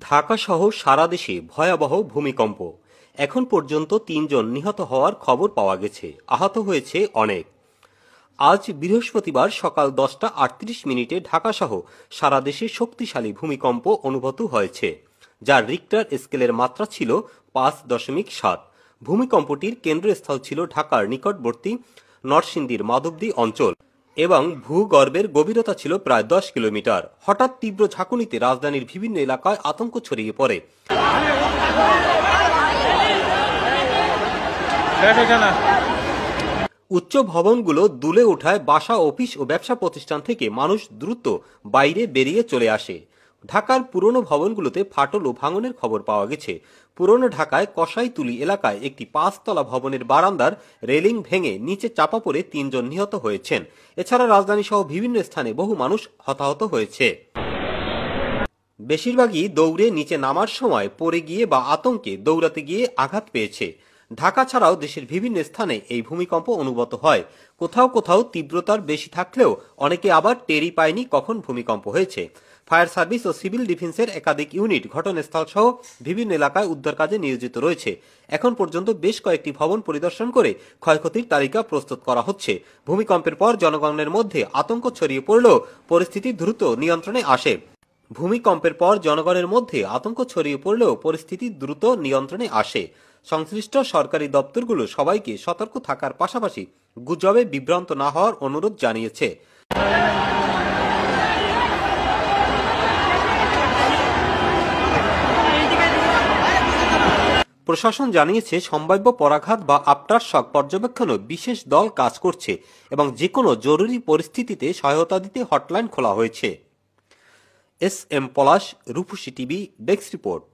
ঢাকা সহ সারা দেশে ভয়াবহ ভূমিকম্প। এখন পর্যন্ত ৩ জন নিহত হওয়ার খবর পাওয়া গেছে, আহত হয়েছে অনেক। আজ বৃহস্পতিবার সকাল 10টা 38 মিনিটে ঢাকা সহ সারা দেশে শক্তিশালী ভূমিকম্প অনুভূত হয়েছে, যার রিক্টার স্কেলের মাত্রা ছিল 5.7। ভূমিকম্পটির কেন্দ্রস্থল ছিল ঢাকার নিকটবর্তী নরসিংদীর মাধবদী অঞ্চল এবং ভূগর্ভের গভীরতা ছিল প্রায় 10 কিলোমিটার। হঠাৎ তীব্র ঝাঁকুনিতে রাজধানীর বিভিন্ন এলাকায় আতঙ্ক ছড়িয়ে পড়ে। উচ্চ ভবনগুলো দুলে ওঠায় বাসা, অফিস ও ব্যবসা প্রতিষ্ঠান থেকে মানুষ দ্রুত বাইরে বেরিয়ে চলে আসে। ঢাকার পুরনো ভবনগুলোতে ফাটল ও ভাঙনের খবর পাওয়া গেছে। পুরনো ঢাকায় কসাইতুলি এলাকায় একটি 5তলা ভবনের বারান্দার রেলিং ভেঙে নিচে চাপা পড়ে 3 জন নিহত হয়েছেন। এছাড়া রাজধানী সহ বিভিন্ন স্থানে বহু মানুষ হতাহত হয়েছে। বেশিরভাগই দৌড়ে নিচে নামার সময় পড়ে গিয়ে বা আতঙ্কে দৌড়াতে গিয়ে আঘাত পেয়েছে। ঢাকা ছাড়াও দেশের বিভিন্ন স্থানে এই ভূমিকম্প অনুভূত হয়। কোথাও কোথাও তীব্রতার বেশি থাকলেও অনেকে আবার টেরই পায়নি কখন ভূমিকম্প হয়েছে। ফায়ার সার্ভিস ও সিভিল ডিফেন্সের একাধিক ইউনিট ঘটনাস্থল সহ বিভিন্ন এলাকায় উদ্ধার কাজে নিয়োজিত রয়েছে। এখন পর্যন্ত বেশ কয়েকটি ভবন পরিদর্শন করে ক্ষয়ক্ষতির তালিকা প্রস্তুত করা হচ্ছে। ভূমিকম্পের পর জনগণের মধ্যে আতঙ্ক ছড়িয়ে পড়লেও পরিস্থিতি দ্রুত নিয়ন্ত্রণে আসে। ভূমিকম্পের পর জনগণের মধ্যে আতঙ্ক ছড়িয়ে পড়লেও পরিস্থিতি দ্রুত নিয়ন্ত্রণে আসে। সংশ্লিষ্ট সরকারি দপ্তরগুলো সবাইকে সতর্ক থাকার পাশাপাশি গুজবে বিভ্রান্ত না হওয়ার অনুরোধ জানিয়েছে। প্রশাসন জানিয়েছে সম্ভাব্য পরাঘাত বা আফটার শক পর্যবেক্ষণে বিশেষ দল কাজ করছে এবং যে কোনো জরুরি পরিস্থিতিতে সহায়তা দিতে হটলাইন খোলা হয়েছে। এস এম পলাশ, রূপসী টিভি, ডেস্ক রিপোর্ট।